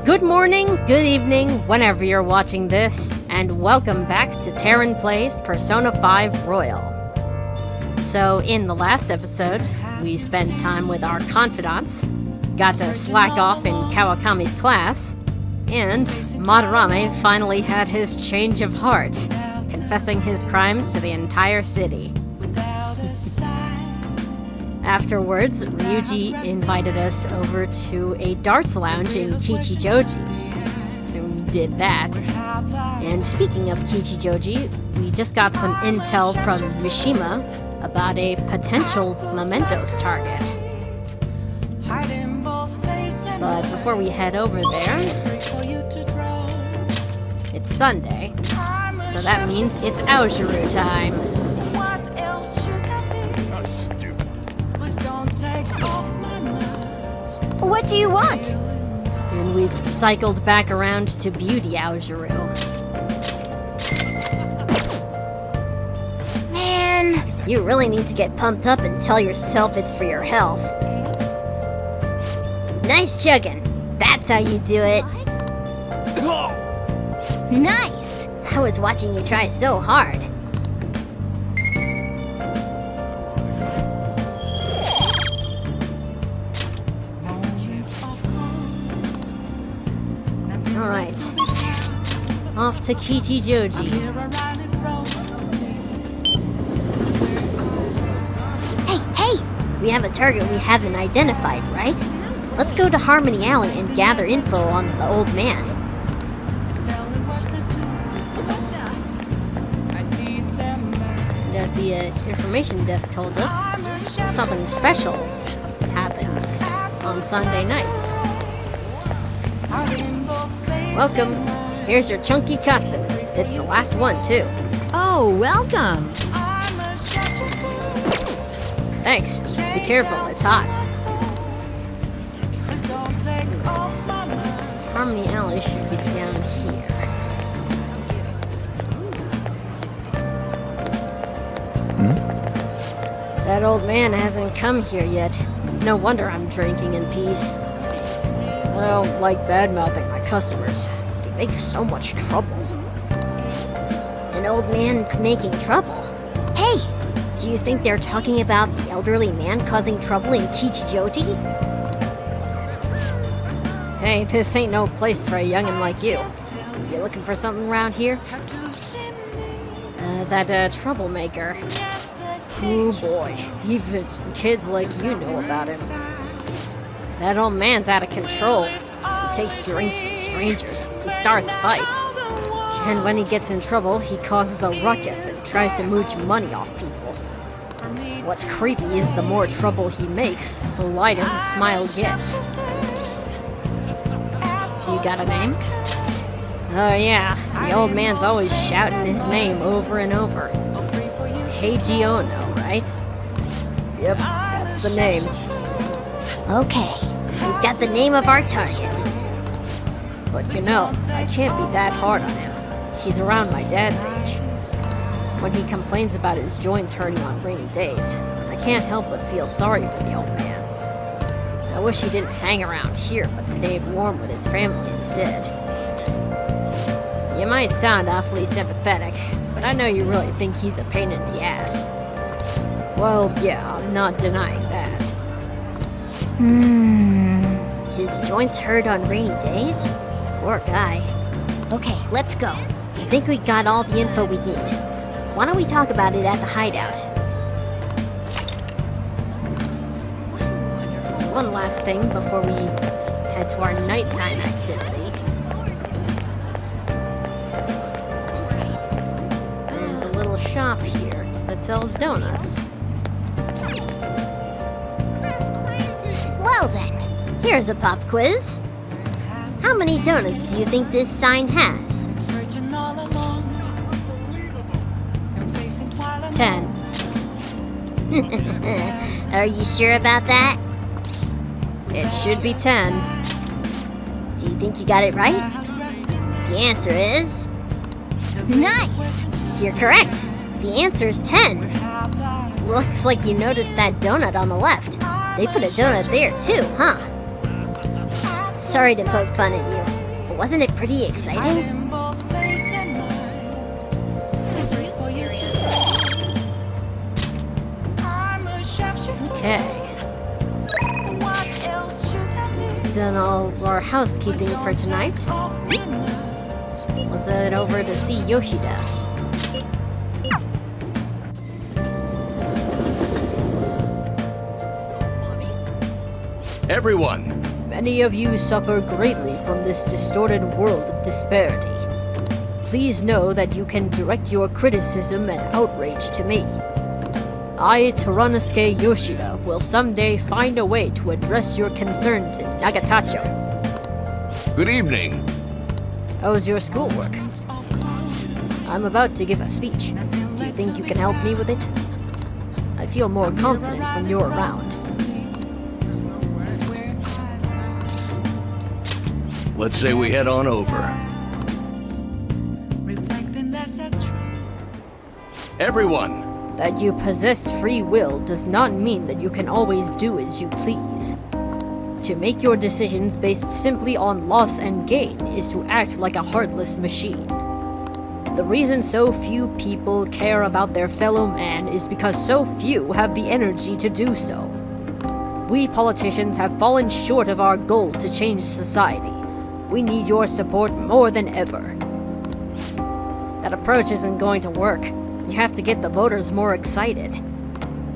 Good morning, good evening, whenever you're watching this, and welcome back to Taryn Plays Persona 5 Royal. So, in the last episode, we spent time with our confidants, got to slack off in Kawakami's class, and Madarame finally had his change of heart, confessing his crimes to the entire city. Afterwards, Ryuji invited us over to a darts lounge in Kichijoji. So we did that. And speaking of Kichijoji, we just got some intel from Mishima about a potential Mementos target. But before we head over there, it's Sunday, so that means it's Aojiru time. What do you want? And we've cycled back around to Beauty Aojiru. Man, you really need to get pumped up and tell yourself it's for your health. Nice chugging. That's how you do it. Nice. I was watching you try so hard. Alright, off to Kichijoji. Hey! We have a target we haven't identified, right? Let's go to Harmony Alley and gather info on the old man. And as the information desk told us, something special happens on Sunday nights. Welcome. Here's your chunky katsu. It's the last one, too. Oh, welcome. Thanks. Be careful, it's hot. Harmony Alley should be down here. That old man hasn't come here yet. No wonder I'm drinking in peace. I don't like bad-mouthing my customers. They make so much trouble. An old man making trouble? Hey! Do you think they're talking about the elderly man causing trouble in Kichijoji? Hey, this ain't no place for a youngin' like you. You looking for something around here? That troublemaker. Oh boy, even kids like you know about him. That old man's out of control. He takes drinks from strangers. He starts fights. And when he gets in trouble, he causes a ruckus and tries to mooch money off people. What's creepy is the more trouble he makes, the lighter his smile gets. Do you got a name? Oh yeah, the old man's always shouting his name over and over. Heiji Ono, right? Yep, that's the name. Okay, we've got the name of our target. But you know, I can't be that hard on him. He's around my dad's age. When he complains about his joints hurting on rainy days, I can't help but feel sorry for the old man. I wish he didn't hang around here but stayed warm with his family instead. You might sound awfully sympathetic, but I know you really think he's a pain in the ass. Well, yeah, I'm not denying that. His joints hurt on rainy days? Poor guy. Okay, let's go. I think we got all the info we need. Why don't we talk about it at the hideout? One last thing before we head to our nighttime activity. There's a little shop here that sells donuts. Well then, here's a pop quiz. How many donuts do you think this sign has? 10. Are you sure about that? It should be 10. Do you think you got it right? The answer is... Nice! You're correct. The answer is 10. Looks like you noticed that donut on the left. They put a donut there too, huh? Sorry to poke fun at you, but wasn't it pretty exciting? Okay. Done all our housekeeping for tonight. Let's head over to see Yoshida. Everyone! Many of you suffer greatly from this distorted world of disparity. Please know that you can direct your criticism and outrage to me. I, Toranosuke Yoshida, will someday find a way to address your concerns in Nagatacho. Good evening. How's your schoolwork? I'm about to give a speech. Do you think you can help me with it? I feel more confident when you're around. Let's say we head on over. Everyone! That you possess free will does not mean that you can always do as you please. To make your decisions based simply on loss and gain is to act like a heartless machine. The reason so few people care about their fellow man is because so few have the energy to do so. We politicians have fallen short of our goal to change society. We need your support more than ever. That approach isn't going to work. You have to get the voters more excited.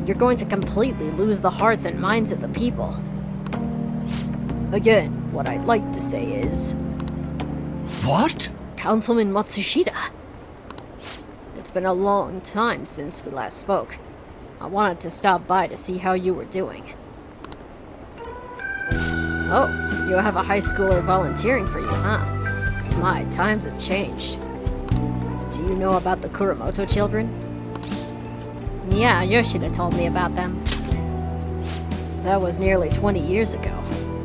You're going to completely lose the hearts and minds of the people. Again, what I'd like to say is... What? Councilman Matsushita. It's been a long time since we last spoke. I wanted to stop by to see how you were doing. Oh, you have a high schooler volunteering for you, huh? My, times have changed. Do you know about the Kuromoto children? Yeah, Yoshida told me about them. That was nearly 20 years ago.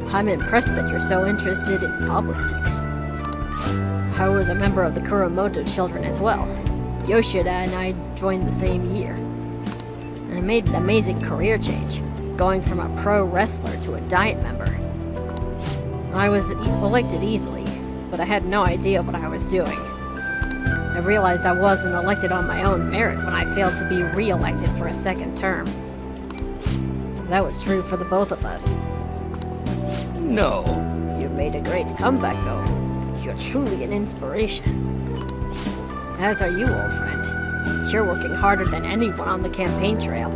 I'm impressed that you're so interested in politics. I was a member of the Kuromoto children as well. Yoshida and I joined the same year. I made an amazing career change, going from a pro wrestler to a diet member. I was elected easily, but I had no idea what I was doing. I realized I wasn't elected on my own merit when I failed to be re-elected for a second term. That was true for the both of us. No. You made a great comeback, though. You're truly an inspiration. As are you, old friend. You're working harder than anyone on the campaign trail.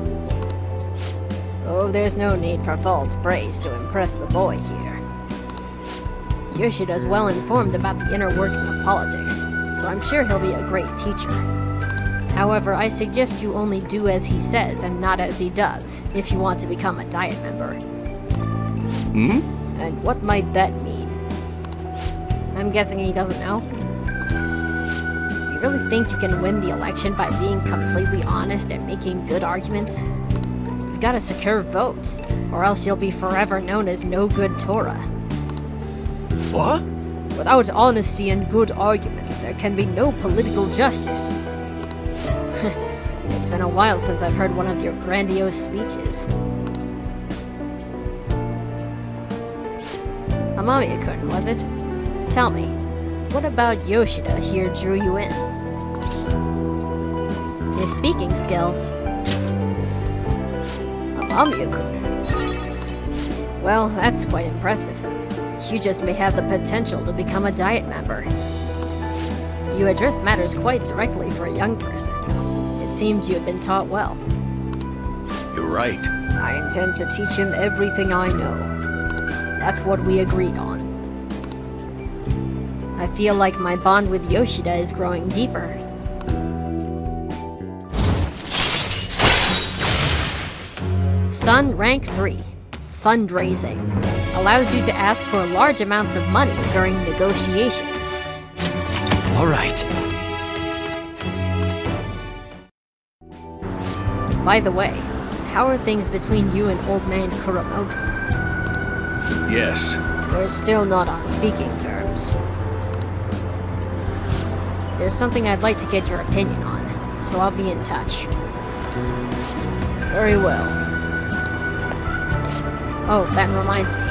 Oh, there's no need for false praise to impress the boy here. Yoshida's well informed about the inner working of politics, so I'm sure he'll be a great teacher. However, I suggest you only do as he says and not as he does, if you want to become a diet member. And what might that mean? I'm guessing he doesn't know. You really think you can win the election by being completely honest and making good arguments? You've got to secure votes, or else you'll be forever known as no good Torah. What? Without honesty and good arguments, there can be no political justice. It's been a while since I've heard one of your grandiose speeches. Amamiya-kun, was it? Tell me, what about Yoshida here drew you in? His speaking skills. Amamiya-kun. Well, that's quite impressive. You just may have the potential to become a diet member. You address matters quite directly for a young person. It seems you have been taught well. You're right. I intend to teach him everything I know. That's what we agreed on. I feel like my bond with Yoshida is growing deeper. Sun Rank 3. Fundraising. Allows you to ask for large amounts of money during negotiations. All right. By the way, how are things between you and Old Man Kuromoto? Yes. We're still not on speaking terms. There's something I'd like to get your opinion on, so I'll be in touch. Very well. Oh, that reminds me.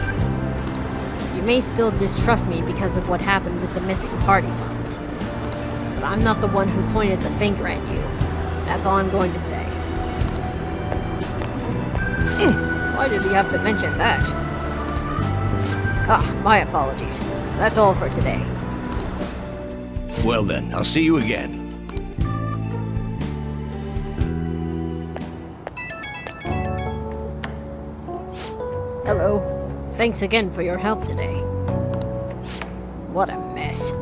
You may still distrust me because of what happened with the missing party funds. But I'm not the one who pointed the finger at you. That's all I'm going to say. Why did we have to mention that? Ah, my apologies. That's all for today. Well then, I'll see you again. Hello. Thanks again for your help today. What a mess.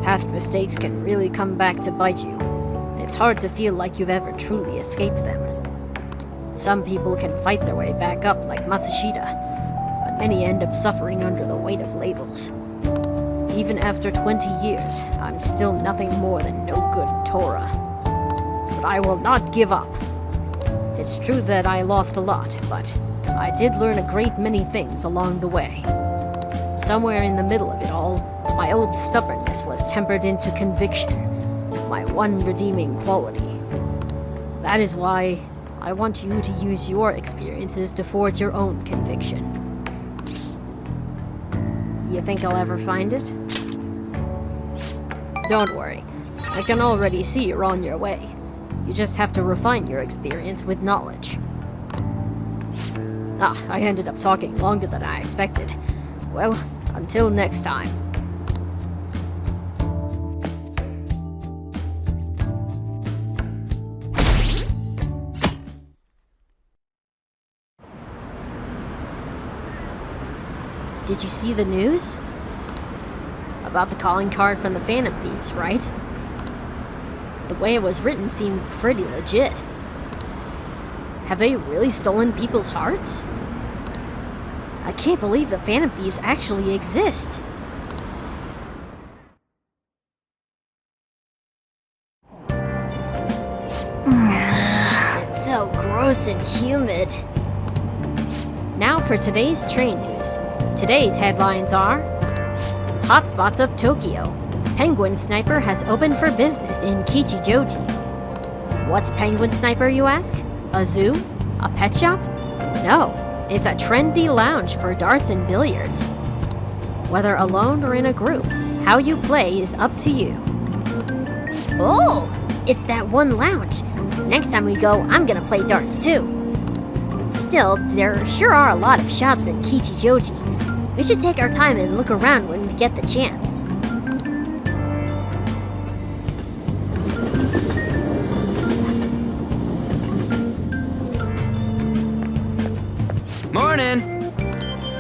Past mistakes can really come back to bite you. It's hard to feel like you've ever truly escaped them. Some people can fight their way back up like Matsushita, but many end up suffering under the weight of labels. Even after 20 years, I'm still nothing more than no good Torah. But I will not give up. It's true that I lost a lot, but I did learn a great many things along the way. Somewhere in the middle of it all, my old stubbornness was tempered into conviction, my one redeeming quality. That is why I want you to use your experiences to forge your own conviction. You think I'll ever find it? Don't worry. I can already see you're on your way. You just have to refine your experience with knowledge. Ah, I ended up talking longer than I expected. Well, until next time. Did you see the news? About the calling card from the Phantom Thieves, right? The way it was written seemed pretty legit. Have they really stolen people's hearts? I can't believe the Phantom Thieves actually exist. It's so gross and humid. Now for today's train news. Today's headlines are: Hotspots of Tokyo. Penguin Sniper has opened for business in Kichijoji. What's Penguin Sniper, you ask? A zoo? A pet shop? No, it's a trendy lounge for darts and billiards. Whether alone or in a group, how you play is up to you. Oh, it's that one lounge. Next time we go, I'm gonna play darts too. Still, there sure are a lot of shops in Kichijoji. We should take our time and look around when we get the chance. Morning!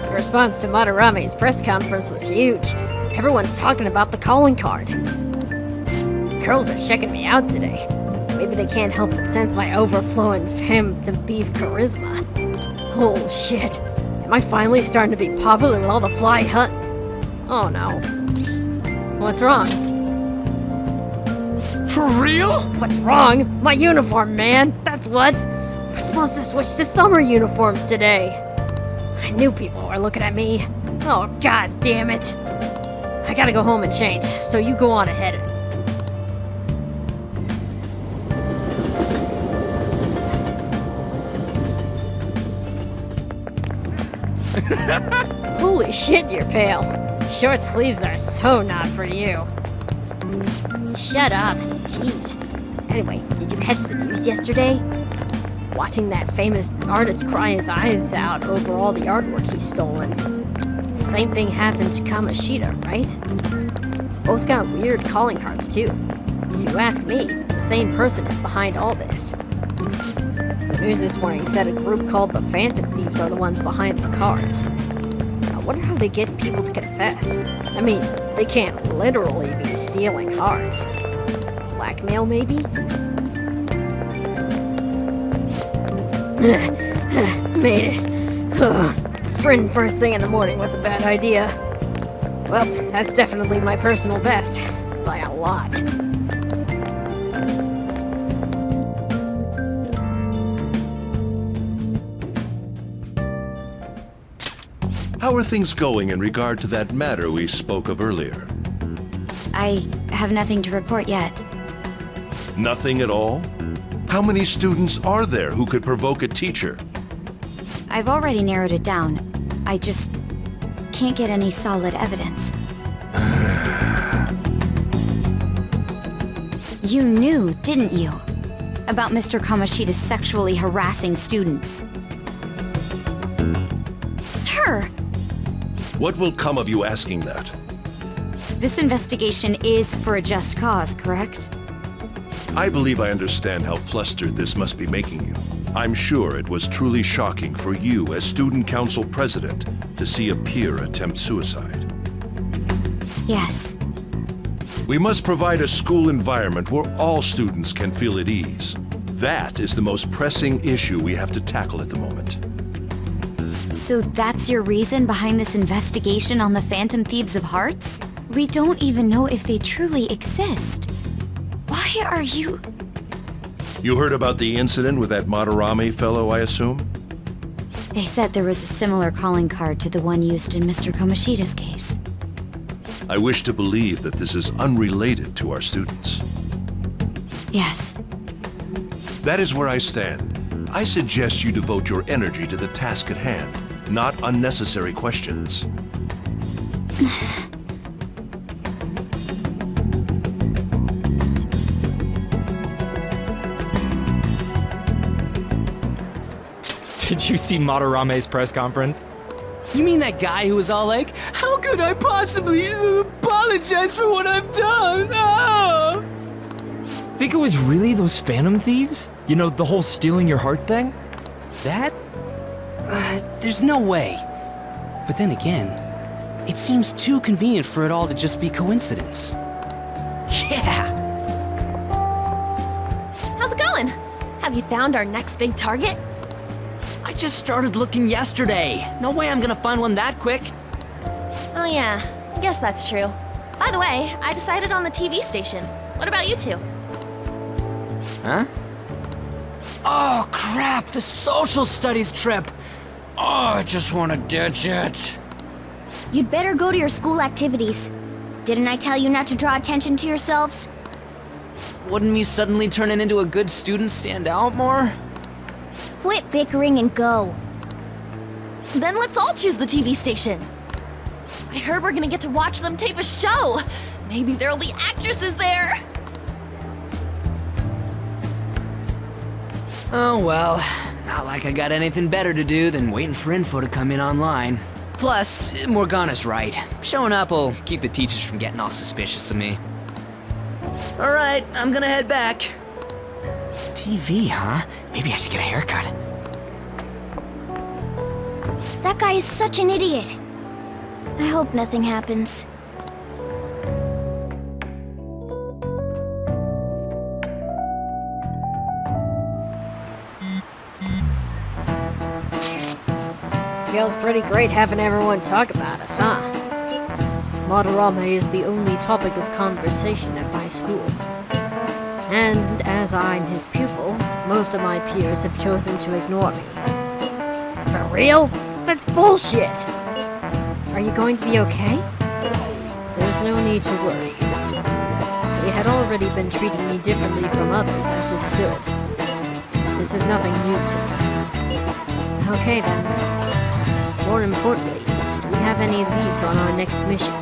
The response to Madarame's press conference was huge. Everyone's talking about the calling card. Girls are checking me out today. Maybe they can't help but sense my overflowing Phantom Thief charisma. Oh shit. Am I finally starting to be popular with all the fly hunt? Oh no. What's wrong? For real? What's wrong? My uniform, man! That's what! We're supposed to switch to summer uniforms today. I knew people were looking at me. Oh, god damn it. I gotta go home and change, so you go on ahead. Holy shit, you're pale. Short sleeves are so not for you. Shut up. Jeez. Anyway, did you catch the news yesterday? Watching that famous artist cry his eyes out over all the artwork he's stolen. Same thing happened to Kamoshida, right? Both got weird calling cards too. If you ask me, the same person is behind all this. The news this morning said a group called the Phantom Thieves are the ones behind the cards. I wonder how they get people to confess. I mean, they can't literally be stealing hearts. Blackmail, maybe? Made it. Sprinting first thing in the morning was a bad idea. Well, that's definitely my personal best. By a lot. How are things going in regard to that matter we spoke of earlier? I have nothing to report yet. Nothing at all? How many students are there who could provoke a teacher? I've already narrowed it down. I just can't get any solid evidence. You knew, didn't you? About Mr. Kamoshida's sexually harassing students. Sir! What will come of you asking that? This investigation is for a just cause, correct? I believe I understand how flustered this must be making you. I'm sure it was truly shocking for you as Student Council President to see a peer attempt suicide. Yes. We must provide a school environment where all students can feel at ease. That is the most pressing issue we have to tackle at the moment. So that's your reason behind this investigation on the Phantom Thieves of Hearts? We don't even know if they truly exist. Why are you... You heard about the incident with that Madarame fellow, I assume? They said there was a similar calling card to the one used in Mr. Kamoshida's case. I wish to believe that this is unrelated to our students. Yes. That is where I stand. I suggest you devote your energy to the task at hand, not unnecessary questions. Did you see Madarame's press conference? You mean that guy who was all like, how could I possibly apologize for what I've done? Ah! Think it was really those Phantom Thieves? You know, the whole stealing your heart thing? That? There's no way. But then again, it seems too convenient for it all to just be coincidence. Yeah! How's it going? Have you found our next big target? I just started looking yesterday. No way I'm gonna find one that quick. Oh yeah, I guess that's true. By the way, I decided on the TV station. What about you two? Huh? Oh crap, the social studies trip. Oh, I just wanna ditch it. You'd better go to your school activities. Didn't I tell you not to draw attention to yourselves? Wouldn't me suddenly turning into a good student stand out more? Quit bickering and go. Then let's all choose the TV station. I heard we're gonna get to watch them tape a show. Maybe there'll be actresses there. Oh well, not like I got anything better to do than waiting for info to come in online. Plus, Morgana's right. Showing up will keep the teachers from getting all suspicious of me. Alright, I'm gonna head back. TV, huh? Maybe I should get a haircut. That guy is such an idiot. I hope nothing happens. Feels pretty great having everyone talk about us, huh? Madarame is the only topic of conversation at my school. And as I'm his pupil, most of my peers have chosen to ignore me. For real? That's bullshit! Are you going to be okay? There's no need to worry. They had already been treating me differently from others as it stood. This is nothing new to me. Okay then. More importantly, do we have any leads on our next mission?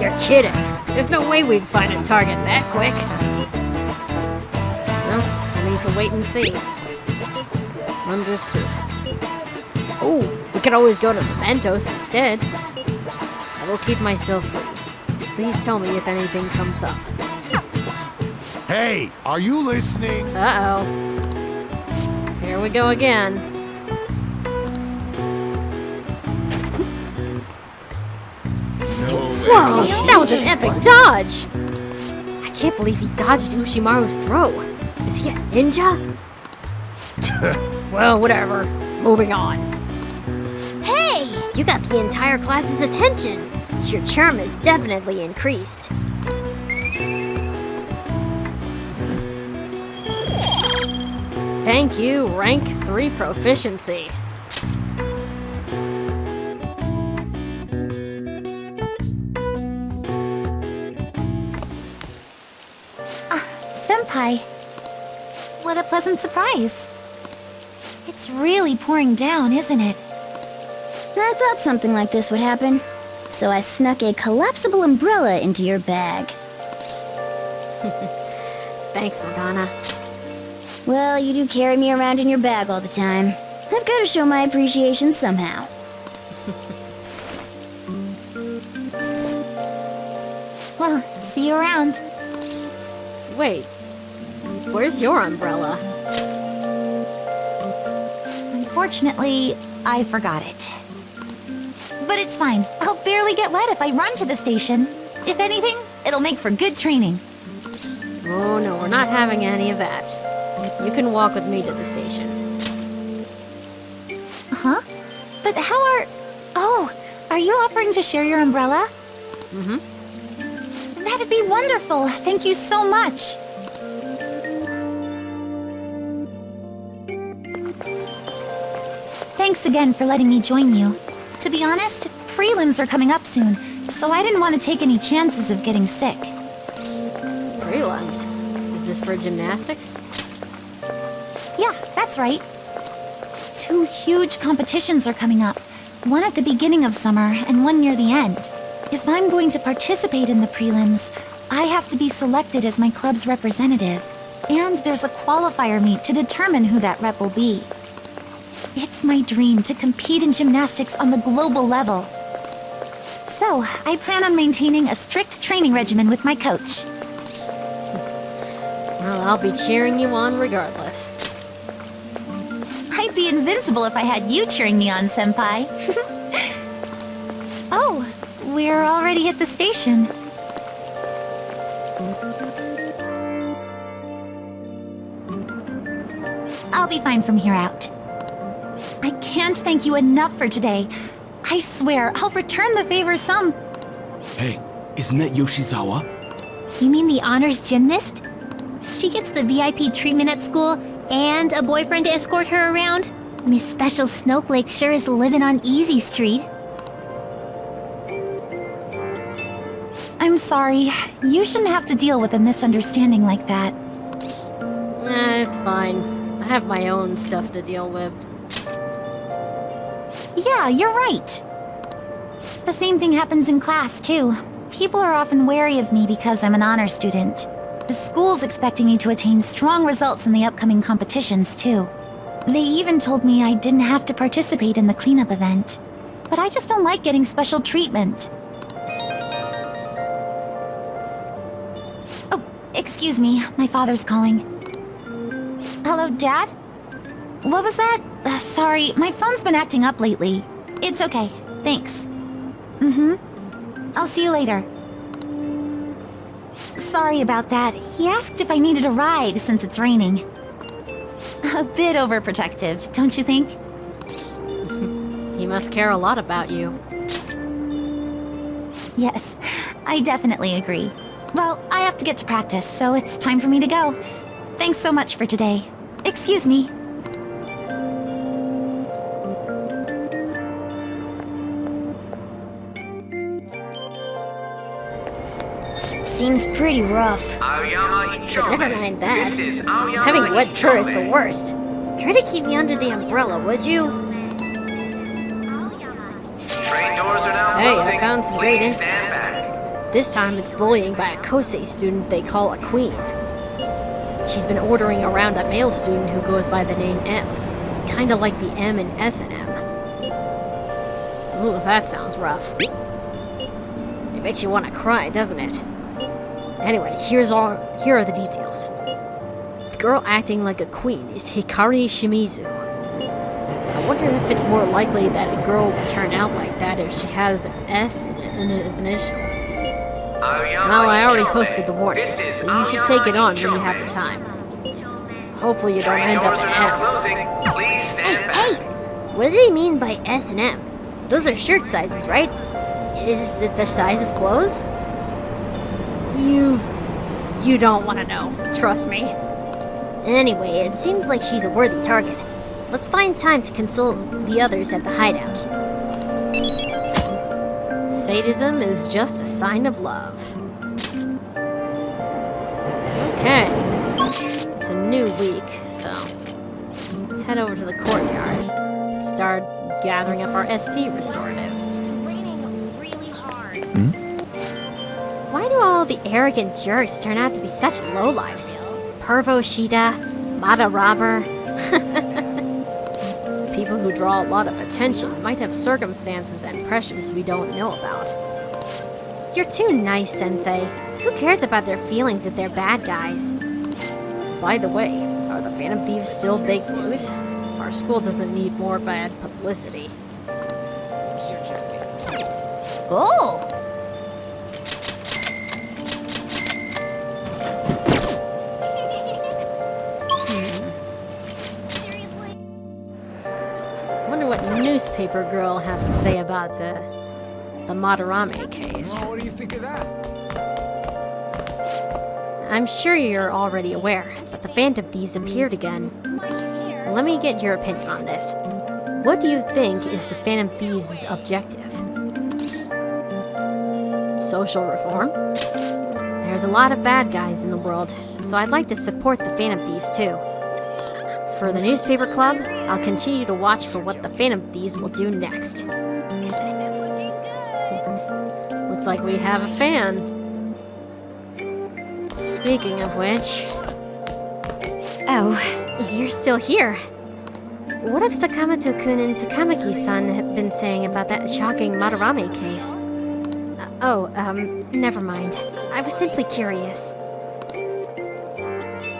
You're kidding! There's no way we'd find a target that quick! Well, we'll need to wait and see. Understood. Oh, we could always go to Mementos instead. I will keep myself free. Please tell me if anything comes up. Hey, are you listening? Uh-oh. Here we go again. Whoa, that was an epic dodge! I can't believe he dodged Ushimaru's throw. Is he a ninja? Well, whatever. Moving on. Hey! You got the entire class's attention. Your charm is definitely increased. Thank you, Rank 3 Proficiency. Senpai. What a pleasant surprise. It's really pouring down, isn't it? I thought something like this would happen. So I snuck a collapsible umbrella into your bag. Thanks, Morgana. Well, you do carry me around in your bag all the time. I've got to show my appreciation somehow. Well, see you around. Wait, where's your umbrella? Unfortunately, I forgot it. But it's fine. I'll barely get wet if I run to the station. If anything, it'll make for good training. Oh no, we're not having any of that. You can walk with me to the station. Huh? But how are... Oh, are you offering to share your umbrella? Mm-hmm. That'd be wonderful. Thank you so much. Thanks again for letting me join you. To be honest, prelims are coming up soon, so I didn't want to take any chances of getting sick. Prelims? Is this for gymnastics? Yeah, that's right. 2 huge competitions are coming up. One at the beginning of summer and one near the end. If I'm going to participate in the prelims, I have to be selected as my club's representative. And there's a qualifier meet to determine who that rep will be. It's my dream to compete in gymnastics on the global level. So, I plan on maintaining a strict training regimen with my coach. Well, I'll be cheering you on regardless. I'd be invincible if I had you cheering me on, Senpai. Oh, we're already at the station. I'll be fine from here out. I can't thank you enough for today. I swear, I'll return the favor some... Hey, isn't that Yoshizawa? You mean the honors gymnast? She gets the VIP treatment at school and a boyfriend to escort her around? Miss Special Snowflake sure is living on Easy Street. I'm sorry. You shouldn't have to deal with a misunderstanding like that. It's fine. I have my own stuff to deal with. Yeah, you're right. The same thing happens in class, too. People are often wary of me because I'm an honor student. The school's expecting me to attain strong results in the upcoming competitions, too. They even told me I didn't have to participate in the cleanup event. But I just don't like getting special treatment. Oh, excuse me. My father's calling. Hello, Dad? What was that? Sorry, my phone's been acting up lately. It's okay. Thanks. I'll see you later. Sorry about that. He asked if I needed a ride since it's raining. A bit overprotective, don't you think? He must care a lot about you. Yes, I definitely agree. Well, I have to get to practice, so it's time for me to go. Thanks so much for today. Excuse me. Seems pretty rough. But never mind that. Having wet fur is the worst. Try to keep me under the umbrella, would you? Hey, I found some great intel. This time it's bullying by a Kosei student they call a queen. She's been ordering around a male student who goes by the name M. Kinda like the M in S&M. Ooh, that sounds rough. It makes you want to cry, doesn't it? Anyway, here are the details. The girl acting like a queen is Hikari Shimizu. I wonder if it's more likely that a girl will turn out like that if she has an S in his initial. Well, I already posted the warning, so you should take it on when you have the time. Hopefully you don't end up in M. Hey! What did he mean by S and M? Those are shirt sizes, right? Is it the size of clothes? You don't want to know, trust me. Anyway, it seems like she's a worthy target. Let's find time to consult the others at the hideout. Sadism is just a sign of love. Okay. It's a new week, so let's head over to the courtyard. Start gathering up our SP restoratives. Why do all the arrogant jerks turn out to be such lowlifes? Pervo Shida, Madarame. People who draw a lot of attention might have circumstances and pressures we don't know about. You're too nice, Sensei. Who cares about their feelings if they're bad guys? By the way, are the Phantom Thieves still big news? Our school doesn't need more bad publicity. Oh! Wonder what newspaper girl have to say about the Madarame case. What do you think of that? I'm sure you're already aware, but the Phantom Thieves appeared again. Let me get your opinion on this. What do you think is the Phantom Thieves' objective? Social reform? There's a lot of bad guys in the world, so I'd like to support the Phantom Thieves too. For the newspaper club, I'll continue to watch for what the Phantom Thieves will do next. Looks like we have a fan. Speaking of which... Oh, you're still here. What have Sakamoto-kun and Takamaki-san have been saying about that shocking Madarame case? Never mind. I was simply curious.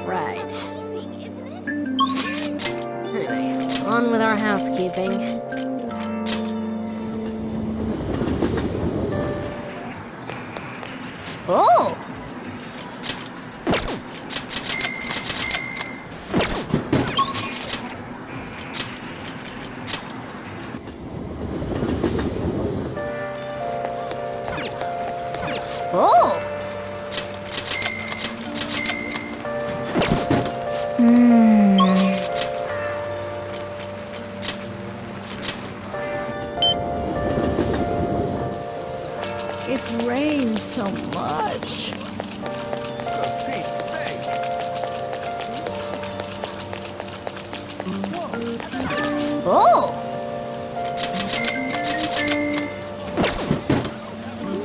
Right. Anyway, on with our housekeeping. Oh! Oh! It's rained so much. Oh!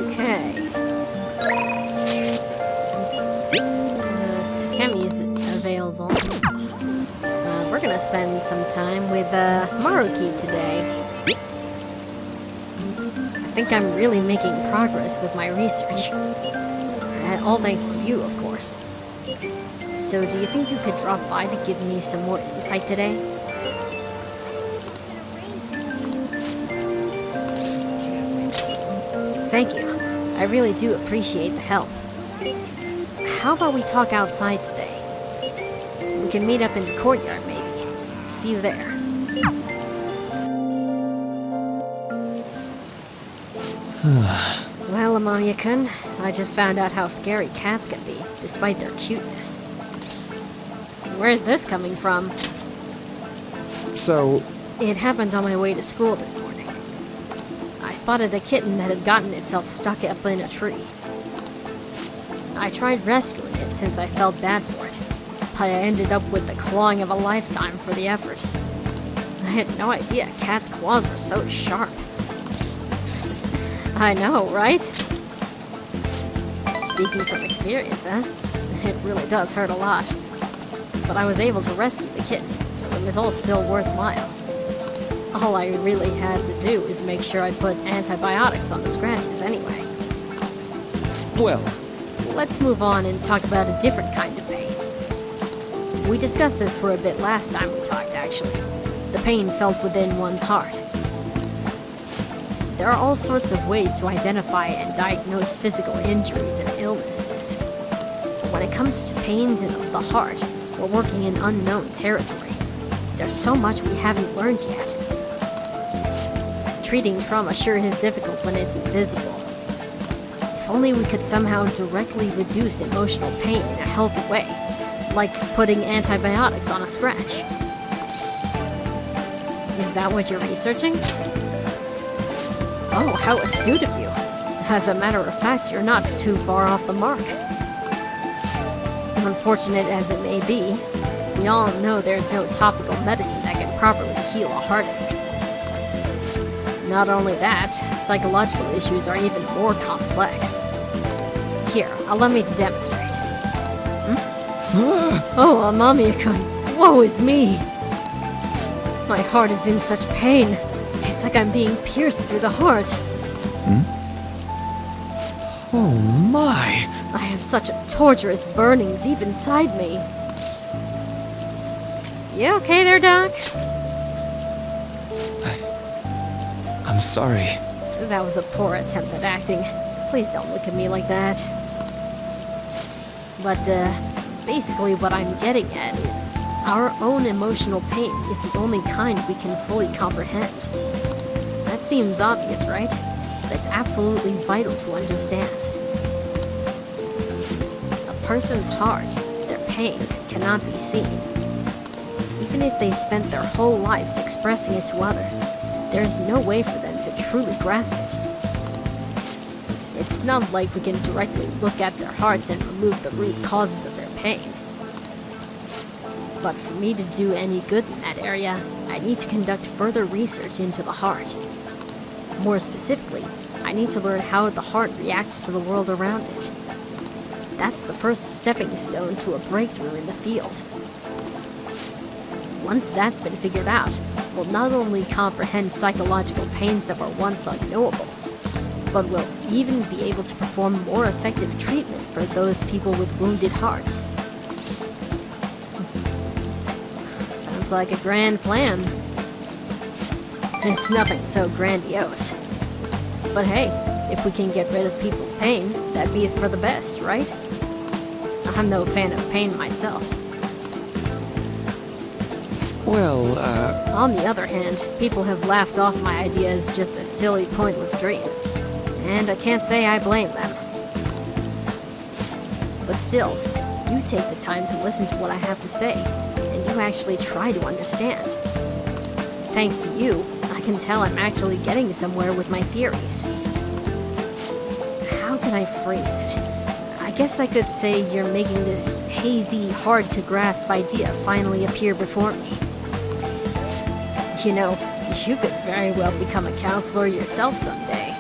Okay. Takemi's available. We're gonna spend some time with Maruki today. I think I'm really making progress with my research. All thanks to you, of course. So do you think you could drop by to give me some more insight today? Thank you. I really do appreciate the help. How about we talk outside today? We can meet up in the courtyard, maybe. See you there. Well, Amamiya-kun, I just found out how scary cats can be, despite their cuteness. Where's this coming from? So, It happened on my way to school this morning. I spotted a kitten that had gotten itself stuck up in a tree. I tried rescuing it since I felt bad for it, but I ended up with the clawing of a lifetime for the effort. I had no idea cats' claws were so sharp. I know, right? Speaking from experience, huh? It really does hurt a lot. But I was able to rescue the kitten, so it was all still worthwhile. All I really had to do is make sure I put antibiotics on the scratches anyway. well, Let's move on and talk about a different kind of pain. We discussed this for a bit last time we talked, actually. The pain felt within one's heart. There are all sorts of ways to identify and diagnose physical injuries and illnesses. But when it comes to pains of the heart, we're working in unknown territory. There's so much we haven't learned yet. Treating trauma sure is difficult when it's invisible. If only we could somehow directly reduce emotional pain in a healthy way, like putting antibiotics on a scratch. Is that what you're researching? Oh, how astute of you. As a matter of fact, you're not too far off the mark. Unfortunate as it may be, we all know there's no topical medicine that can properly heal a heartache. Not only that, psychological issues are even more complex. Here, allow me to demonstrate. Oh, Amamiya-kun, woe is me! My heart is in such pain. It's like I'm being pierced through the heart. Oh my! I have such a torturous burning deep inside me. You okay there, Doc? I'm sorry. That was a poor attempt at acting. Please don't look at me like that. But, basically what I'm getting at is our own emotional pain is the only kind we can fully comprehend. That seems obvious, right? But it's absolutely vital to understand. A person's heart, their pain, cannot be seen. Even if they spent their whole lives expressing it to others, there is no way for them to truly grasp it. It's not like we can directly look at their hearts and remove the root causes of their pain. But for me to do any good in that area, I need to conduct further research into the heart. More specifically, I need to learn how the heart reacts to the world around it. That's the first stepping stone to a breakthrough in the field. Once that's been figured out, we'll not only comprehend psychological pains that were once unknowable, but we'll even be able to perform more effective treatment for those people with wounded hearts. Sounds like a grand plan. It's nothing so grandiose. But hey, if we can get rid of people's pain, that'd be for the best, right? I'm no fan of pain myself. Well, On the other hand, people have laughed off my idea as just a silly, pointless dream. And I can't say I blame them. But still, you take the time to listen to what I have to say, and you actually try to understand. Thanks to you, I can tell I'm actually getting somewhere with my theories. How can I phrase it? I guess I could say you're making this hazy, hard-to-grasp idea finally appear before me. You know, you could very well become a counselor yourself someday.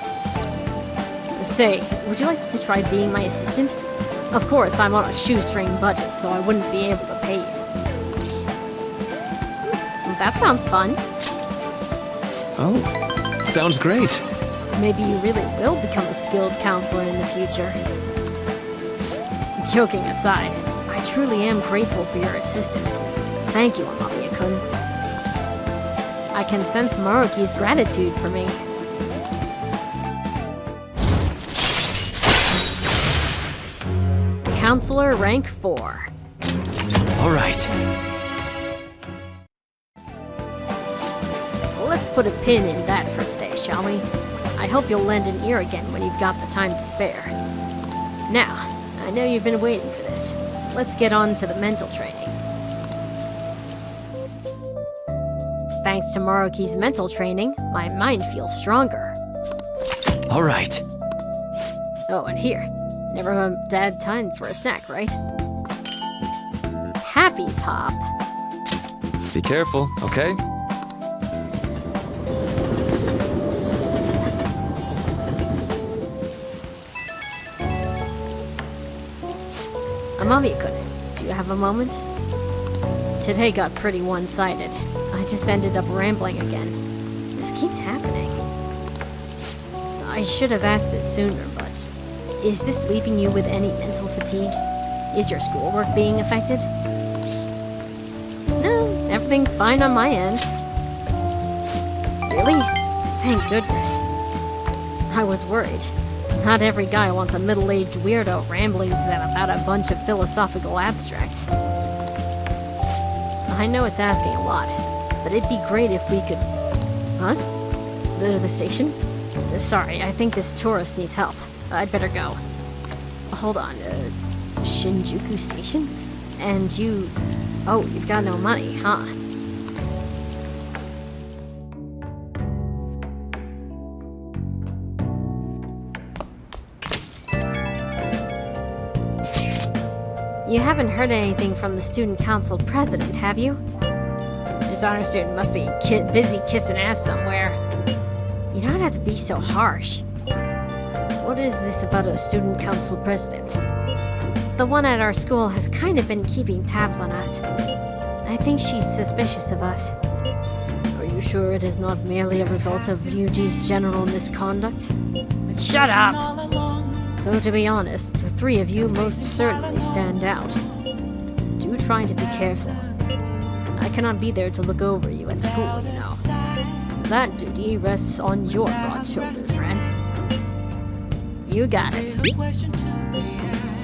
Say, would you like to try being my assistant? Of course, I'm on a shoestring budget, so I wouldn't be able to pay you. That sounds fun. oh, sounds great. Maybe you really will become a skilled counselor in the future. Joking aside, I truly am grateful for your assistance. Thank you, Amamiya-kun. I can sense Maruki's gratitude for me. Councillor Rank 4. All right. Let's put a pin in that for today, shall we? I hope you'll lend an ear again when you've got the time to spare. Now, I know you've been waiting for this, so let's get on to the mental training. Thanks to Maruki's mental training, my mind feels stronger. All right. Oh, and here. Never a bad time for a snack, right? Happy Pop. Be careful, okay? Amamiya-kun, do you have a moment? Today got pretty one-sided. I just ended up rambling again. This keeps happening. I should have asked this sooner, but is this leaving you with any mental fatigue? Is your schoolwork being affected? No, everything's fine on my end. Really? Thank goodness. I was worried. Not every guy wants a middle-aged weirdo rambling to them about a bunch of philosophical abstracts. I know it's asking a lot, but it'd be great if we could... Huh? The station? Sorry, I think this tourist needs help. I'd better go. Hold on, Shinjuku Station? And you... Oh, you've got no money, huh? You haven't heard anything from the student council president, have you? This honor student must be busy kissing ass somewhere. You don't have to be so harsh. What is this about a student council president? The one at our school has kind of been keeping tabs on us. I think she's suspicious of us. Are you sure it is not merely a result of Ryuji's general misconduct? Shut up! Though to be honest, the three of you most certainly stand out. Do try to be careful. I cannot be there to look over you at school, you know. That duty rests on your broad shoulders, Ren. You got it.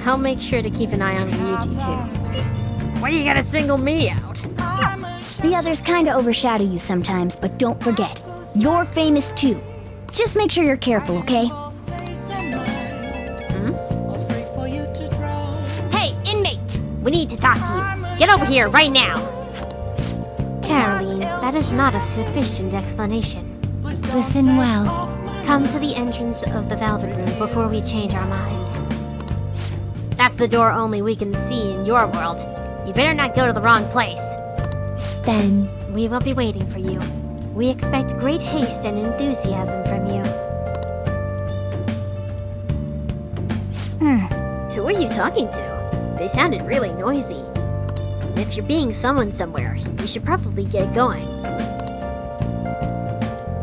I'll make sure to keep an eye on Ryuji, too. Why you gotta single me out? The others kinda overshadow you sometimes, but don't forget, you're famous too. Just make sure you're careful, okay? Hey, inmate! We need to talk to you. Get over here right now! Caroline, that is not a sufficient explanation. Listen well. Come to the entrance of the Velvet Room before we change our minds. That's the door only we can see in your world. You better not go to the wrong place. Then, We will be waiting for you. We expect great haste and enthusiasm from you. Who are you talking to? They sounded really noisy. If you're being summoned somewhere, you should probably get going.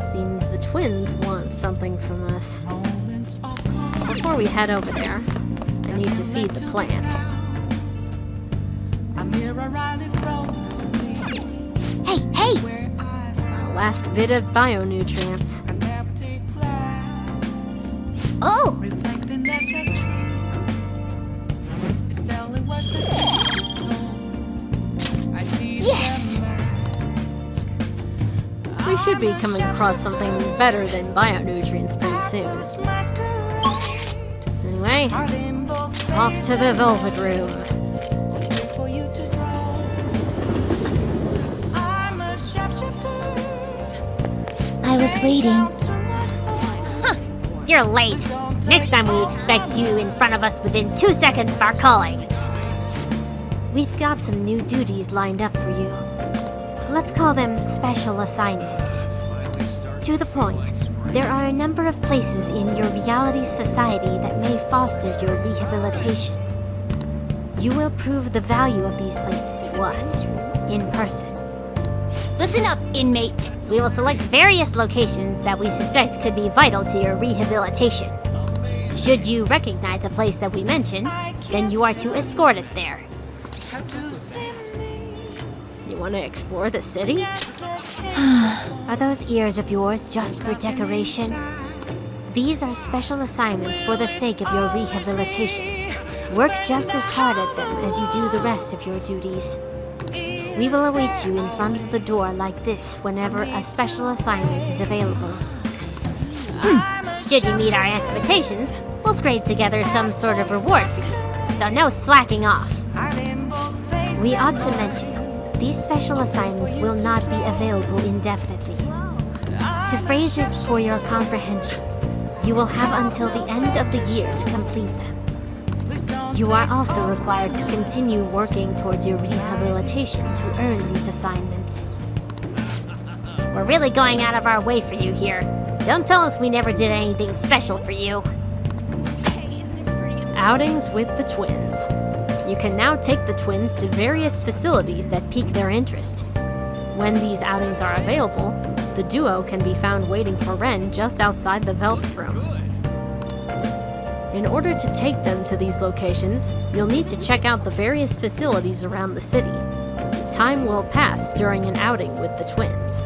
Seems the twins want something from us. Before we head over there, I need to feed the plant. Hey! Last bit of bionutrients. Oh! Yes! We should be coming across something better than bionutrients pretty soon. Anyway, off to the Velvet Room. I was waiting. You're late. Next time we expect you in front of us within 2 seconds of our calling. We've got some new duties lined up for you. Let's call them special assignments. To the point, there are a number of places in your reality society that may foster your rehabilitation. You will prove the value of these places to us, in person. Listen up, inmate. We will select various locations that we suspect could be vital to your rehabilitation. Should you recognize a place that we mention, then you are to escort us there. You want to explore the city? Are those ears of yours just for decoration? These are special assignments for the sake of your rehabilitation. Work just as hard at them as you do the rest of your duties. We will await you in front of the door like this whenever a special assignment is available. Should you meet our expectations, we'll scrape together some sort of reward for you, so no slacking off. We ought to mention, these special assignments will not be available indefinitely. To phrase it for your comprehension, you will have until the end of the year to complete them. You are also required to continue working towards your rehabilitation to earn these assignments. We're really going out of our way for you here. Don't tell us we never did anything special for you. Outings with the twins. You can now take the twins to various facilities that pique their interest. When these outings are available, the duo can be found waiting for Ren just outside the Velvet Room. In order to take them to these locations, you'll need to check out the various facilities around the city. Time will pass during an outing with the twins.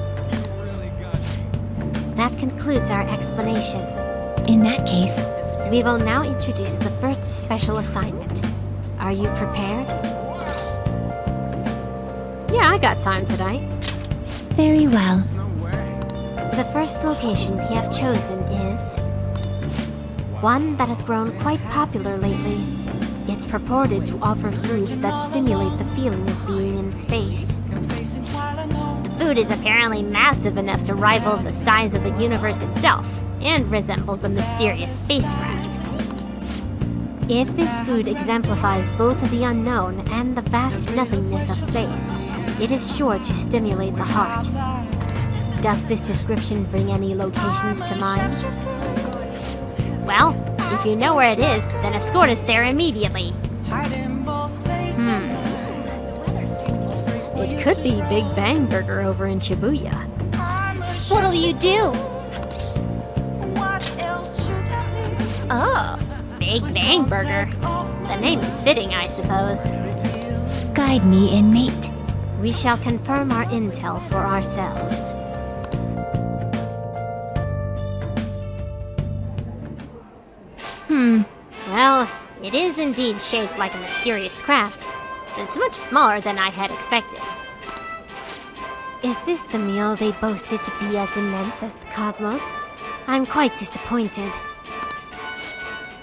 That concludes our explanation. In that case, We will now introduce the first special assignment. Are you prepared? Yeah, I got time tonight. very well. The first location we have chosen is one that has grown quite popular lately. It's purported to offer foods that simulate the feeling of being in space. The food is apparently massive enough to rival the size of the universe itself, and resembles a mysterious spacecraft. If this food exemplifies both the unknown and the vast nothingness of space, it is sure to stimulate the heart. Does this description bring any locations to mind? Well, if you know where it is, then escort us there immediately. It could be Big Bang Burger over in Shibuya. What'll you do? Oh, Big Bang Burger. The name is fitting, I suppose. Guide me, inmate. We shall confirm our intel for ourselves. Well, it is indeed shaped like a mysterious craft, but it's much smaller than I had expected. Is this the meal they boasted to be as immense as the cosmos? I'm quite disappointed.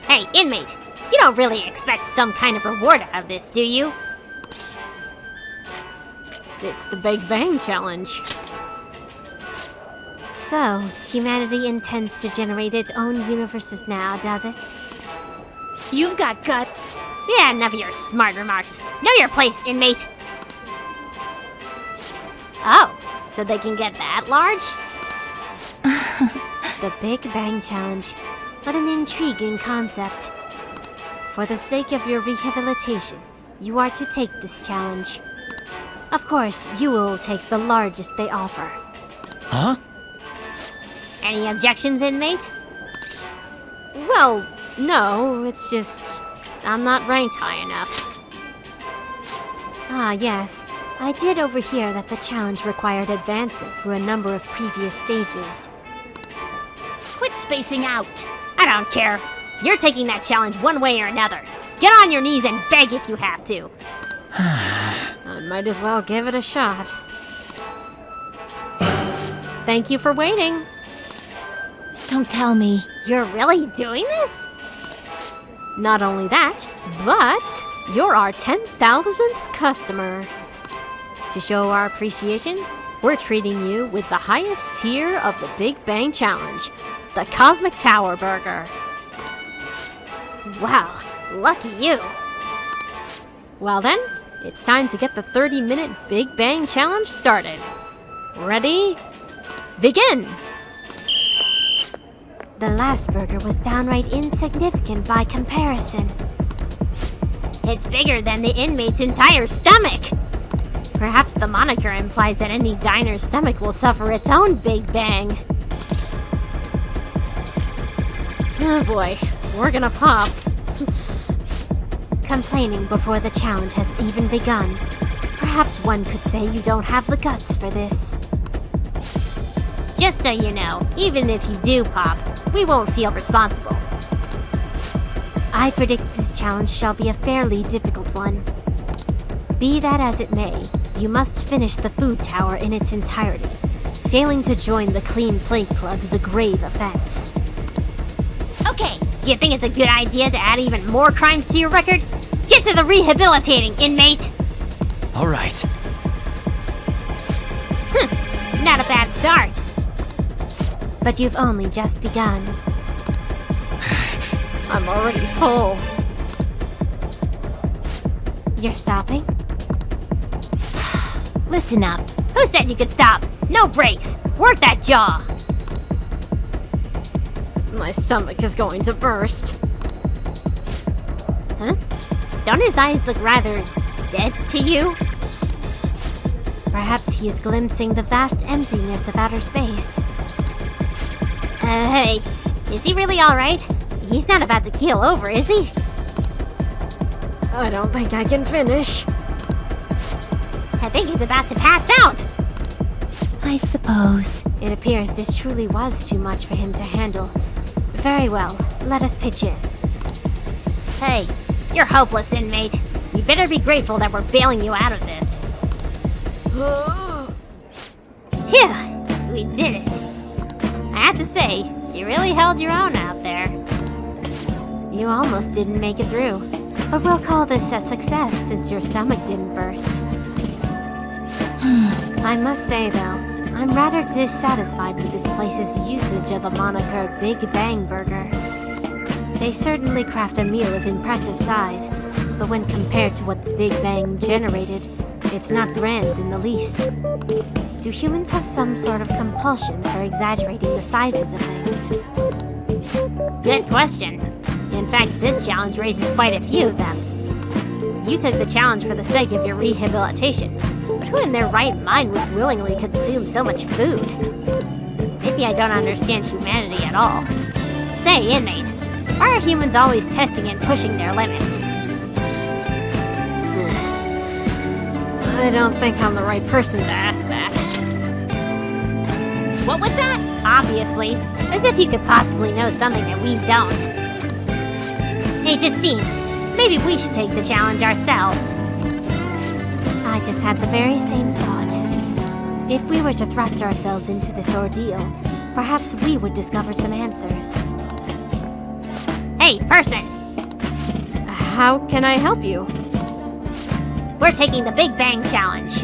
Hey, inmate! You don't really expect some kind of reward out of this, do you? It's the Big Bang Challenge. So, humanity intends to generate its own universes now, does it? You've got guts. Yeah, enough of your smart remarks. Know your place, inmate! Oh, so they can get that large? The Big Bang Challenge. What an intriguing concept. For the sake of your rehabilitation, you are to take this challenge. Of course, you will take the largest they offer. Huh? Any objections, inmate? Well, no, it's just I'm not ranked high enough. Ah, yes. I did overhear that the challenge required advancement through a number of previous stages. Quit spacing out. I don't care. You're taking that challenge one way or another. Get on your knees and beg if you have to. I might as well give it a shot. Thank you for waiting. Don't tell me. You're really doing this? Not only that, but you're our 10,000th customer. To show our appreciation, we're treating you with the highest tier of the Big Bang Challenge, the Cosmic Tower Burger. Wow, lucky you. Well then, it's time to get the 30-minute Big Bang Challenge started. Ready? Begin! The last burger was downright insignificant by comparison. It's bigger than the inmate's entire stomach. Perhaps the moniker implies that any diner's stomach will suffer its own Big Bang. Oh boy, we're gonna pop. Complaining before the challenge has even begun. Perhaps one could say you don't have the guts for this. Just so you know, even if you do pop, we won't feel responsible. I predict this challenge shall be a fairly difficult one. Be that as it may, you must finish the food tower in its entirety. Failing to join the Clean Plate Club is a grave offense. Okay, do you think it's a good idea to add even more crimes to your record? Get to the rehabilitating, inmate! All right. Not a bad start. But you've only just begun. I'm already full. You're stopping? Listen up. Who said you could stop? No breaks. Work that jaw. My stomach is going to burst. Huh? Don't his eyes look rather dead to you? Perhaps he is glimpsing the vast emptiness of outer space. Hey, is he really alright? He's not about to keel over, is he? I don't think I can finish. I think he's about to pass out! I suppose. It appears this truly was too much for him to handle. Very well, let us pitch in. Hey, you're hopeless, inmate. You better be grateful that we're bailing you out of this. Phew, we did it. I have to say, you really held your own out there. You almost didn't make it through, but we'll call this a success since your stomach didn't burst. I must say, though, I'm rather dissatisfied with this place's usage of the moniker Big Bang Burger. They certainly craft a meal of impressive size, but when compared to what the Big Bang generated, it's not grand in the least. Do humans have some sort of compulsion for exaggerating the sizes of things? Good question. In fact, this challenge raises quite a few of them. You took the challenge for the sake of your rehabilitation, but who in their right mind would willingly consume so much food? Maybe I don't understand humanity at all. Say, inmate, why are humans always testing and pushing their limits? I don't think I'm the right person to ask that. What was that? Obviously. As if you could possibly know something that we don't. Hey, Justine, maybe we should take the challenge ourselves. I just had the very same thought. If we were to thrust ourselves into this ordeal, perhaps we would discover some answers. Hey, person! How can I help you? We're taking the Big Bang Challenge.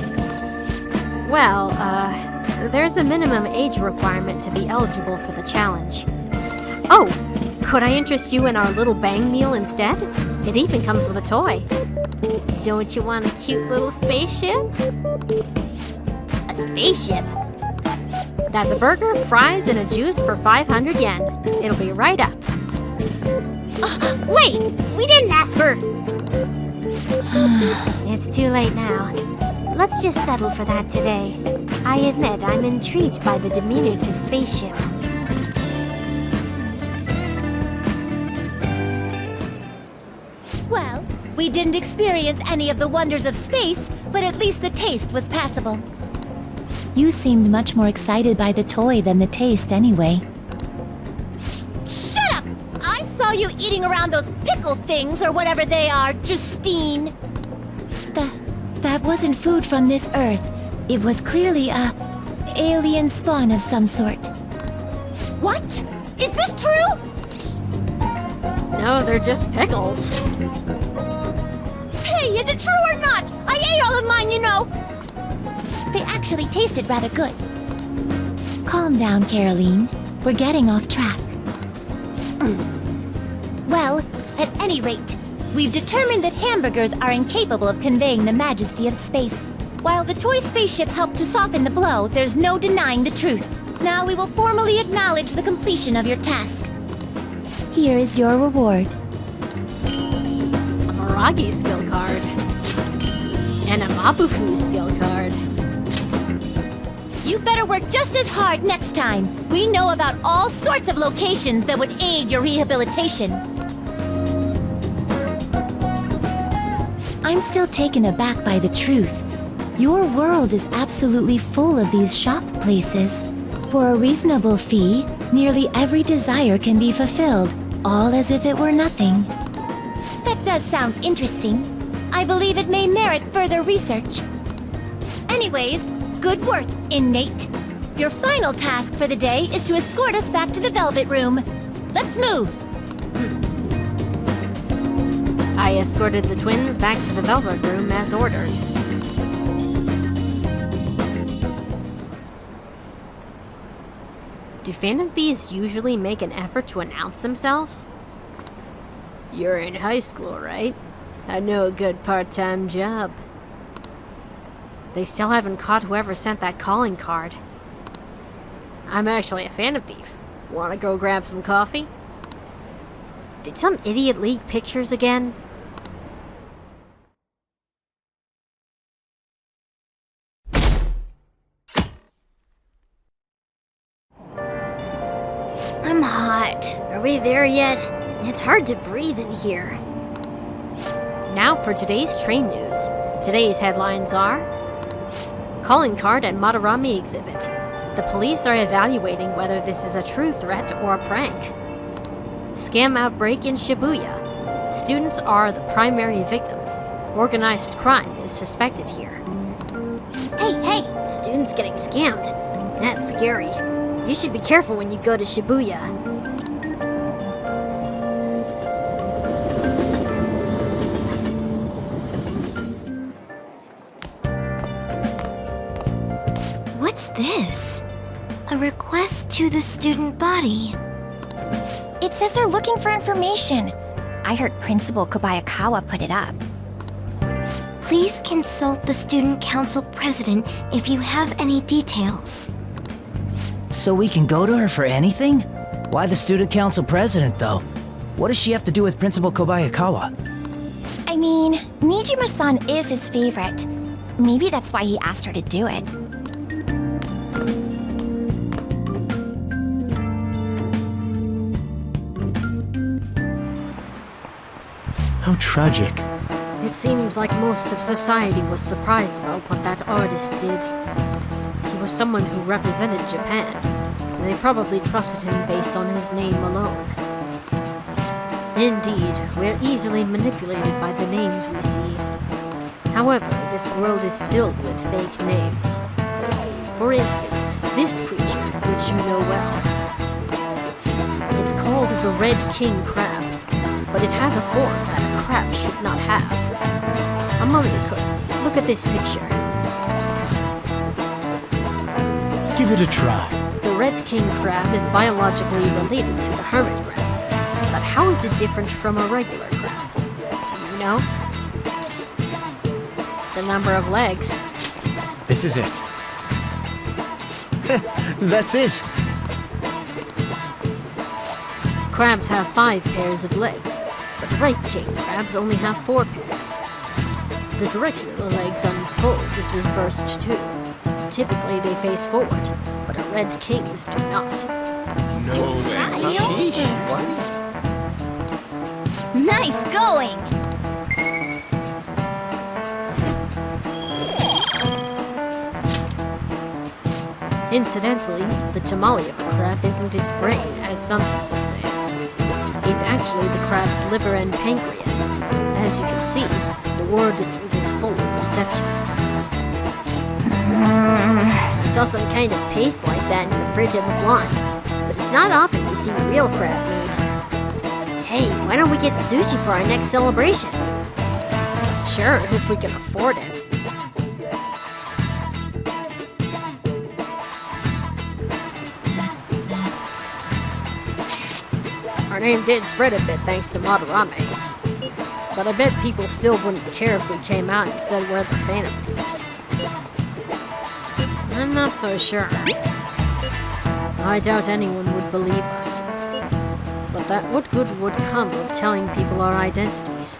Well, there's a minimum age requirement to be eligible for the challenge. Oh, could I interest you in our little bang meal instead? It even comes with a toy. Don't you want a cute little spaceship? A spaceship? That's a burger, fries, and a juice for 500 yen. It'll be right up. Wait! We didn't ask for... It's too late now. Let's just settle for that today. I admit I'm intrigued by the diminutive spaceship. Well, we didn't experience any of the wonders of space, but at least the taste was passable. You seemed much more excited by the toy than the taste anyway. Shut up! I saw you eating around those pickle things or whatever they are, Justine. That wasn't food from this Earth. It was clearly a alien spawn of some sort. What? Is this true? No, they're just pickles. Hey, is it true or not? I ate all of mine, you know. They actually tasted rather good. Calm down, Caroline. We're getting off track. Well, at any rate, we've determined that hamburgers are incapable of conveying the majesty of space. While the toy spaceship helped to soften the blow, there's no denying the truth. Now we will formally acknowledge the completion of your task. Here is your reward. A Maruki skill card. And a Mabufu skill card. You better work just as hard next time. We know about all sorts of locations that would aid your rehabilitation. I'm still taken aback by the truth. Your world is absolutely full of these shop places. For a reasonable fee, nearly every desire can be fulfilled, all as if it were nothing. That does sound interesting. I believe it may merit further research. Anyways, good work, inmate. Your final task for the day is to escort us back to the Velvet Room. Let's move. I escorted the twins back to the Velvet Room as ordered. Do Phantom Thieves usually make an effort to announce themselves? You're in high school, right? I know a good part-time job. They still haven't caught whoever sent that calling card. I'm actually a Phantom Thief. Wanna go grab some coffee? Did some idiot leak pictures again? I'm hot. Are we there yet? It's hard to breathe in here. Now for today's train news. Today's headlines are: calling card at Madarame exhibit. The police are evaluating whether this is a true threat or a prank. Scam outbreak in Shibuya. Students are the primary victims. Organized crime is suspected here. Hey, students getting scammed. That's scary. You should be careful when you go to Shibuya. What's this? A request to the student body. It says they're looking for information. I heard Principal Kobayakawa put it up. Please consult the student council president if you have any details. So we can go to her for anything? Why the student council president, though? What does she have to do with Principal Kobayakawa? I mean, Nijima-san is his favorite. Maybe that's why he asked her to do it. How tragic. It seems like most of society was surprised about what that artist did. He was someone who represented Japan, and they probably trusted him based on his name alone. Indeed, we're easily manipulated by the names we see. However, this world is filled with fake names. For instance, this creature, which you know well. It's called the Red King Crab, but it has a form that a crab should not have. A mummy could. Look at this picture. Give it a try. The Red King Crab is biologically related to the hermit crab. But how is it different from a regular crab? Do you know? The number of legs. This is it. That's it. Crabs have 5 pairs of legs, but Red King crabs only have 4 pairs. The direction of the legs unfold is reversed too. Typically they face forward, but a Red Kings do not. No way. Nice going! Incidentally, the tamale of a crab isn't its brain, as some people say. It's actually the crab's liver and pancreas. As you can see, the word is full of deception. I saw some kind of paste like that in the fridge at the Blonde, but it's not often you see real crab meat. Hey, why don't we get sushi for our next celebration? Sure, if we can afford it. Our name did spread a bit thanks to Madarame. But I bet people still wouldn't care if we came out and said we're the Phantom Thieves. I'm not so sure. I doubt anyone would believe us. But what good would come of telling people our identities?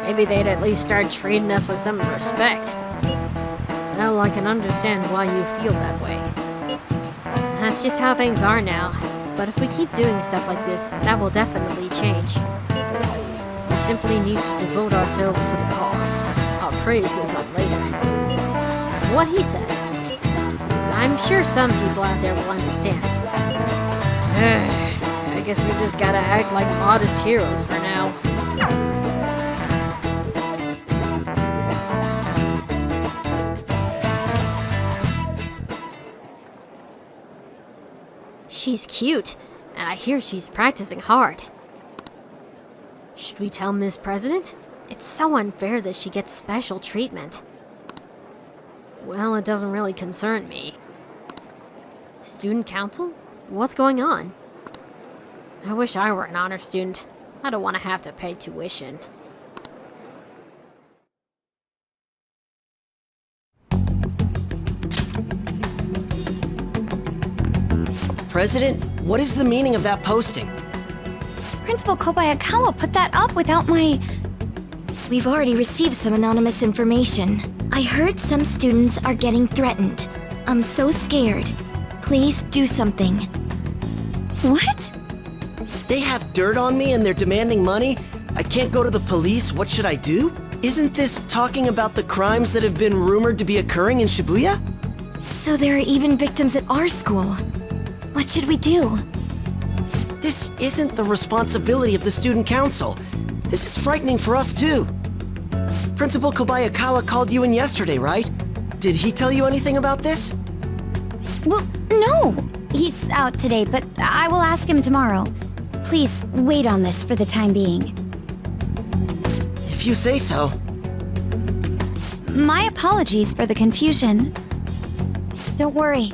Maybe they'd at least start treating us with some respect. Well, I can understand why you feel that way. That's just how things are now. But if we keep doing stuff like this, that will definitely change. We simply need to devote ourselves to the cause. Our praise will come later. What he said. I'm sure some people out there will understand. I guess we just gotta act like modest heroes for now. She's cute, and I hear she's practicing hard. Should we tell Ms. President? It's so unfair that she gets special treatment. Well, it doesn't really concern me. Student council? What's going on? I wish I were an honor student. I don't want to have to pay tuition. President, what is the meaning of that posting? Principal Kobayakawa put that up without my... We've already received some anonymous information. I heard some students are getting threatened. I'm so scared. Please do something. What? They have dirt on me and they're demanding money? I can't go to the police, what should I do? Isn't this talking about the crimes that have been rumored to be occurring in Shibuya? So there are even victims at our school. What should we do? This isn't the responsibility of the student council. This is frightening for us too. Principal Kobayakawa called you in yesterday, right? Did he tell you anything about this? Well, no. He's out today, but I will ask him tomorrow. Please wait on this for the time being. If you say so. My apologies for the confusion. Don't worry.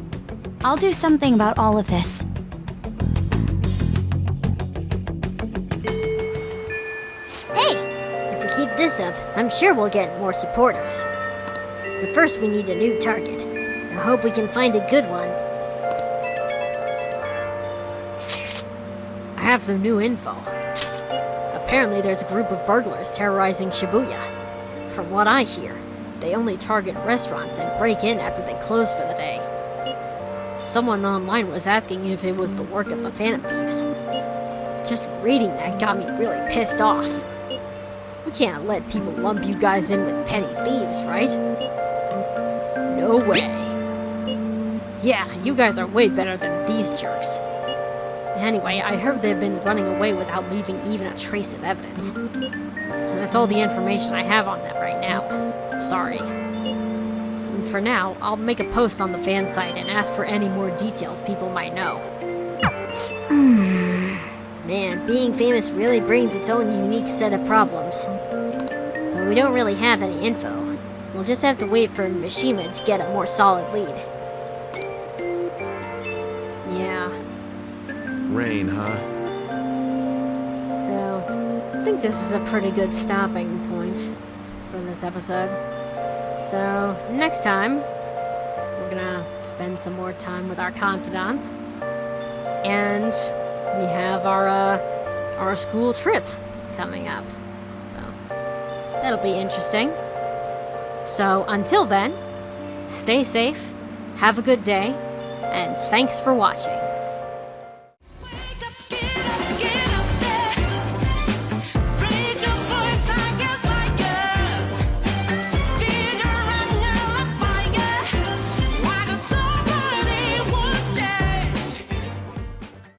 I'll do something about all of this. Hey! If we keep this up, I'm sure we'll get more supporters. But first we need a new target. I hope we can find a good one. I have some new info. Apparently there's a group of burglars terrorizing Shibuya. From what I hear, they only target restaurants and break in after they close for the day. Someone online was asking if it was the work of the Phantom Thieves. Just reading that got me really pissed off. We can't let people lump you guys in with petty thieves, right? No way. Yeah, you guys are way better than these jerks. Anyway, I heard they've been running away without leaving even a trace of evidence. And that's all the information I have on them right now. Sorry. And for now, I'll make a post on the fan site and ask for any more details people might know. Man, being famous really brings its own unique set of problems. But we don't really have any info. We'll just have to wait for Mishima to get a more solid lead. Yeah. Rain, huh? So, I think this is a pretty good stopping point for this episode. So, next time, we're gonna spend some more time with our confidants. And we have our school trip coming up. So, that'll be interesting. So, until then, stay safe, have a good day, and thanks for watching.